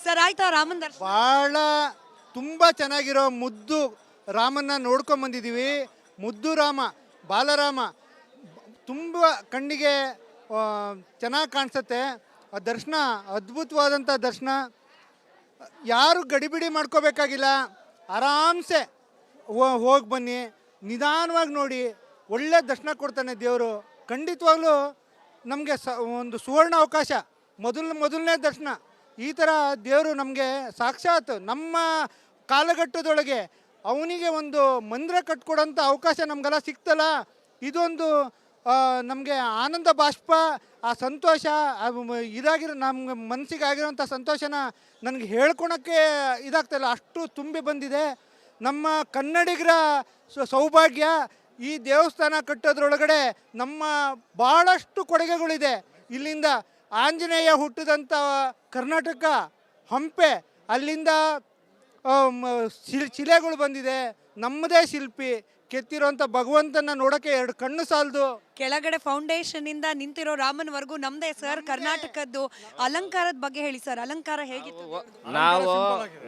Sir ಆಯ್ತಾ ರಾಮನ್ ದರ್ಶನ? ಭಾಳ ತುಂಬ ಚೆನ್ನಾಗಿರೋ ಮುದ್ದು ರಾಮನ್ನ ನೋಡ್ಕೊಂಬಂದಿದ್ದೀವಿ. ಮುದ್ದು ರಾಮ, ಬಾಲರಾಮ ತುಂಬ ಕಣ್ಣಿಗೆ ಚೆನ್ನಾಗಿ ಕಾಣಿಸುತ್ತೆ. ಆ ದರ್ಶನ ಅದ್ಭುತವಾದಂಥ ದರ್ಶನ. ಯಾರು ಗಡಿಬಿಡಿ ಮಾಡ್ಕೋಬೇಕಾಗಿಲ್ಲ, ಆರಾಮ್ಸೆ ಹೋಗಿ ಬನ್ನಿ, ನಿಧಾನವಾಗಿ ನೋಡಿ, ಒಳ್ಳೆ ದರ್ಶನ ಕೊಡ್ತಾನೆ ದೇವರು. ಖಂಡಿತವಾಗ್ಲೂ ನಮಗೆ ಒಂದು ಸುವರ್ಣ ಅವಕಾಶ, ಮೊದಲನೇ ದರ್ಶನ. ಈ ಥರ ದೇವರು ನಮಗೆ ಸಾಕ್ಷಾತ್ ನಮ್ಮ ಕಾಲಘಟ್ಟದೊಳಗೆ ಅವನಿಗೆ ಒಂದು ಮಂದಿರ ಕಟ್ಕೊಡೋಂಥ ಅವಕಾಶ ನಮಗೆಲ್ಲ ಸಿಕ್ತಲ್ಲ. ಇದೊಂದು ನಮಗೆ ಆನಂದ ಬಾಷ್ಪ, ಆ ಸಂತೋಷ ಇದಾಗಿರೋ ನಮ್ಮ ಮನಸ್ಸಿಗೆ ಆಗಿರೋಂಥ ಸಂತೋಷನ ನನಗೆ ಹೇಳ್ಕೊಳಕ್ಕೆ ಇದಾಗ್ತಾಯಿಲ್ಲ, ಅಷ್ಟು ತುಂಬಿ ಬಂದಿದೆ. ನಮ್ಮ ಕನ್ನಡಿಗರ ಸೌಭಾಗ್ಯ ಈ ದೇವಸ್ಥಾನ ಕಟ್ಟೋದ್ರೊಳಗಡೆ ನಮ್ಮ ಭಾಳಷ್ಟು ಕೊಡುಗೆಗಳಿದೆ. ಇಲ್ಲಿಂದ ಆಂಜನೇಯ ಹುಟ್ಟಿದಂಥ ಕರ್ನಾಟಕ ಹಂಪೆ, ಅಲ್ಲಿಂದ ಶಿಲೆಗಳು ಬಂದಿದೆ. ನಮ್ಮದೇ ಶಿಲ್ಪಿ ಕೆತ್ತಿರೋಂಥ ಭಗವಂತನ ನೋಡೋಕ್ಕೆ 2 ಕಣ್ಣು ಸಾಲದು. ಕೆಳಗಡೆ ಫೌಂಡೇಶನ್ ಇಂದ ನಿಂತಿರೋ ರಾಮನ್ವರೆಗೂ ನಮ್ದೇ ಸರ್. ಕರ್ನಾಟಕದ್ದು ಅಲಂಕಾರದ ಬಗ್ಗೆ ಹೇಳಿ ಸರ್, ಅಲಂಕಾರ ಹೇಗಿತ್ತು? ನಾವು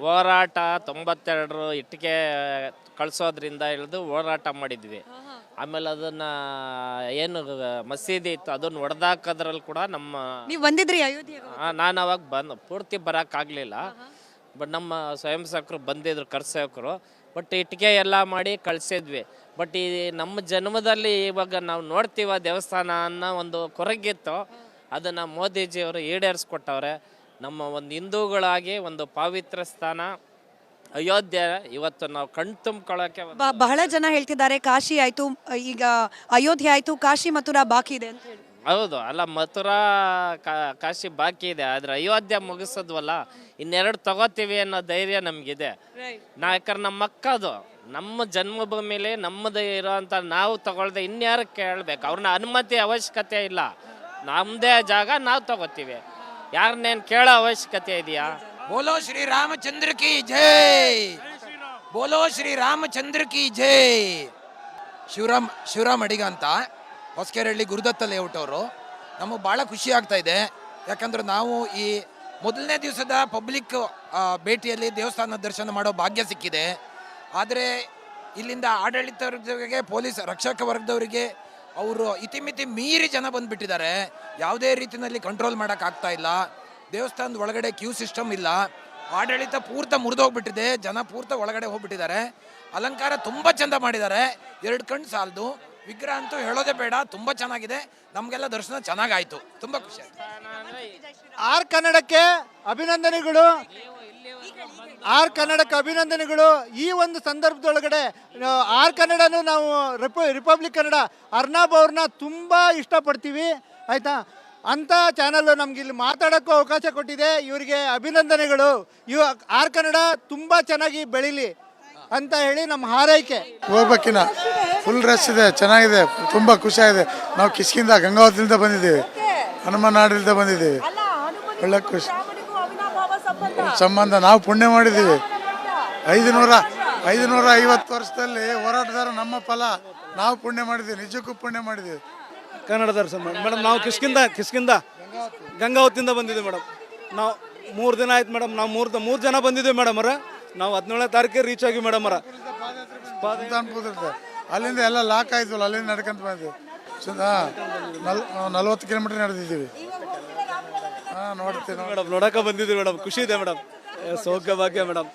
ಹೋರಾಟ 92 ಇಟ್ಟಿಗೆ ಕಳಿಸೋದ್ರಿಂದ ಹಿಡಿದು ಹೋರಾಟ ಮಾಡಿದ್ವಿ. ಆಮೇಲೆ ಅದನ್ನ ಏನು ಮಸೀದಿ ಇತ್ತು ಅದನ್ನ ಹೊಡೆದಾಕೋದ್ರಲ್ಲಿ ಕೂಡ ನಮ್ಮ ನೀವು ಬಂದಿದ್ರಿ ಅಯೋಧ್ಯೆಗೆ? ನಾನು ಅವಾಗ ಪೂರ್ತಿ ಬರೋಕ್ಕಾಗಲಿಲ್ಲ. ಬಟ್ ನಮ್ಮ ಸ್ವಯಂ ಸೇವಕರು ಬಂದಿದ್ರು, ಕರ್ಸೇವಕರು. ಬಟ್ ಇಟ್ಟಿಗೆ ಎಲ್ಲ ಮಾಡಿ ಕಳಿಸಿದ್ವಿ. ಬಟ್ ಈ ನಮ್ಮ ಜನ್ಮದಲ್ಲಿ ಇವಾಗ ನಾವು ನೋಡ್ತೀವ ದೇವಸ್ಥಾನ ಅನ್ನೋ ಒಂದು ಕೊರಗಿತ್ತು, ಅದನ್ನು ಮೋದಿಜಿಯವರು ಈಡೇರಿಸ್ಕೊಟ್ಟವ್ರೆ. ನಮ್ಮ ಒಂದು ಹಿಂದೂಗಳಾಗಿ ಒಂದು ಪವಿತ್ರ ಸ್ಥಾನ ಅಯೋಧ್ಯೆ ಇವತ್ತು ನಾವು ಕಣ್ ತುಂಬ್ಕೊಳ್ಳೋಕೆ ಬಹಳ ಜನ ಹೇಳ್ತಿದ್ದಾರೆ ಕಾಶಿ ಆಯ್ತು, ಈಗ ಅಯೋಧ್ಯೆ ಆಯ್ತು, ಕಾಶಿ ಮಥುರಾ ಬಾಕಿ ಇದೆ ಅಂತ ಹೇಳಿ. ಹೌದು, ಅಲ್ಲ ಮಥುರಾ ಕಾಶಿ ಬಾಕಿ ಇದೆ, ಆದರೆ ಅಯೋಧ್ಯೆ ಮುಗಿಸೋದ್ವಲ್ಲ, ಇನ್ನೆರಡು ತಗೋತೀವಿ ಅನ್ನೋ ಧೈರ್ಯ ನಮಗಿದೆ. ಯಾಕಂದ್ರೆ ನಮ್ಮ ಅಕ್ಕದು ನಮ್ಮ ಜನ್ಮಭೂಮಿಲಿ ನಮ್ಮದು ಇರೋಂಥ ನಾವು ತಗೊಳ್ದೆ ಇನ್ಯಾರು ಕೇಳಬೇಕು? ಅವ್ರನ್ನ ಅನುಮತಿ ಅವಶ್ಯಕತೆ ಇಲ್ಲ, ನಮ್ಮದೇ ಜಾಗ ನಾವು ತಗೋತೀವಿ, ಯಾರನ್ನೇನು ಕೇಳೋ ಅವಶ್ಯಕತೆ ಇದೆಯಾ? बोलो श्री रामचंद्र की जय, बोलो श्री रामचंद्र की जय. ಶಿವರಾಮ್ ಅಡಿಗ ಅಂತ ಹೊಸಕೆರಳ್ಳಿ ಗುರುದತ್ತ ಲೇಔಟ್ ಅವರು. ನಮಗೆ ಭಾಳ ಖುಷಿ ಆಗ್ತಾ ಇದೆ, ಯಾಕಂದ್ರೆ ನಾವು ಈ ಮೊದಲನೇ ದಿವಸದ ಪಬ್ಲಿಕ್ ಭೇಟಿಯಲ್ಲಿ ದೇವಸ್ಥಾನ ದರ್ಶನ ಮಾಡೋ ಭಾಗ್ಯ ಸಿಕ್ಕಿದೆ. ಆದರೆ ಇಲ್ಲಿಂದ ಆಡಳಿತ ವರ್ಗದವರಿಗೆ, ಪೊಲೀಸ್ ರಕ್ಷಕ ವರ್ಗದವರಿಗೆ ಅವರು ಇತಿಮಿತಿ ಮೀರಿ ಜನ ಬಂದುಬಿಟ್ಟಿದ್ದಾರೆ. ಯಾವುದೇ ರೀತಿಯಲ್ಲಿ ಕಂಟ್ರೋಲ್ ಮಾಡೋಕ್ಕಾಗ್ತಾ ಇಲ್ಲ. ದೇವಸ್ಥಾನದ ಒಳಗಡೆ ಕ್ಯೂ ಸಿಸ್ಟಮ್ ಇಲ್ಲ, ಆಡಳಿತ ಪೂರ್ತ ಮುರಿದೋಗ್ಬಿಟ್ಟಿದೆ, ಜನ ಪೂರ್ತ ಒಳಗಡೆ ಹೋಗ್ಬಿಟ್ಟಿದ್ದಾರೆ. ಅಲಂಕಾರ ತುಂಬ ಚಂದ ಮಾಡಿದ್ದಾರೆ, 2 ಕಣ್ಣು ಸಾಲದು. ವಿಗ್ರಹ ಅಂತೂ ಹೇಳೋದೇ ಬೇಡ, ತುಂಬ ಚೆನ್ನಾಗಿದೆ. ನಮಗೆಲ್ಲ ದರ್ಶನ ಚೆನ್ನಾಗಾಯ್ತು, ತುಂಬ ಖುಷಿ ಆಯ್ತು. ಆರ್ ಕನ್ನಡಕ್ಕೆ ಅಭಿನಂದನೆಗಳು, ಆರ್ ಕನ್ನಡಕ್ಕೆ ಅಭಿನಂದನೆಗಳು. ಈ ಒಂದು ಸಂದರ್ಭದೊಳಗಡೆ ಆರ್ ಕನ್ನಡನು ನಾವು ರಿಪಬ್ಲಿಕ್ ಕನ್ನಡ ಅರ್ನಾಬ್ ಅವ್ರನ್ನ ತುಂಬ ಇಷ್ಟಪಡ್ತೀವಿ, ಆಯಿತಾ? ಅಂಥ ಚಾನಲ್ಲು ನಮ್ಗೆ ಇಲ್ಲಿ ಮಾತಾಡೋಕ್ಕೂ ಅವಕಾಶ ಕೊಟ್ಟಿದೆ, ಇವರಿಗೆ ಅಭಿನಂದನೆಗಳು. ಆರ್ ಕನ್ನಡ ತುಂಬ ಚೆನ್ನಾಗಿ ಬೆಳೀಲಿ ಅಂತ ಹೇಳಿ ನಮ್ಮ ಹಾರೈಕೆ. ಹೋಗ್ಬೇಕಿನ್ನ ಫುಲ್ ರಶ್ ಇದೆ, ಚೆನ್ನಾಗಿದೆ, ತುಂಬ ಖುಷಿಯಾಗಿದೆ. ನಾವು ಕಿಷ್ಕಿಂದ ಗಂಗಾವತಿಯಿಂದ ಬಂದಿದ್ದೀವಿ, ಹನುಮನಾಡಿಂದ ಬಂದಿದ್ದೀವಿ. ಒಳ್ಳೆ ಖುಷಿ ಸಂಬಂಧ. ನಾವು ಪುಣ್ಯ ಮಾಡಿದ್ದೀವಿ. 550 ವರ್ಷದಲ್ಲಿ ಹೋರಾಟಗಾರ ನಮ್ಮ ಫಲ. ನಾವು ಪುಣ್ಯ ಮಾಡಿದ್ದೀವಿ, ನಿಜಕ್ಕೂ ಪುಣ್ಯ ಮಾಡಿದ್ದೀವಿ. ಕನ್ನಡ ದರ್ಶನ ಮೇಡಮ್, ನಾವು ಕಿಷ್ಕಿಂದ ಗಂಗಾವತಿಯಿಂದ ಬಂದಿದ್ದೀವಿ ಮೇಡಮ್. ನಾವು 3 ದಿನ ಆಯ್ತು ಮೇಡಮ್. ನಾವು 3 ಜನ ಬಂದಿದ್ದೀವಿ ಮೇಡಮ್ ಅವರ. ನಾವು 17ನೇ ತಾರೀಕಿಗೆ ರೀಚ್ ಆಗಿ ಮೇಡಮ್ ಅವರ. ಅಲ್ಲಿಂದ ಎಲ್ಲ ಲಾಕ್ ಆಯ್ತಲ್ಲ, ಅಲ್ಲಿಂದ ನಡ್ಕೊಂತ ಬಂದಿದ್ದೀವಿ. 40 ಕಿಲೋಮೀಟರ್ ನಡೆದಿದ್ದೀವಿ. ನೋಡ್ತೀವಿ ಮೇಡಮ್, ನೋಡಕ್ಕೆ ಬಂದಿದ್ದೀವಿ ಮೇಡಮ್. ಖುಷಿ ಇದೆ ಮೇಡಮ್, ಸೌಖ್ಯ ಭಾಗ್ಯ ಮೇಡಮ್.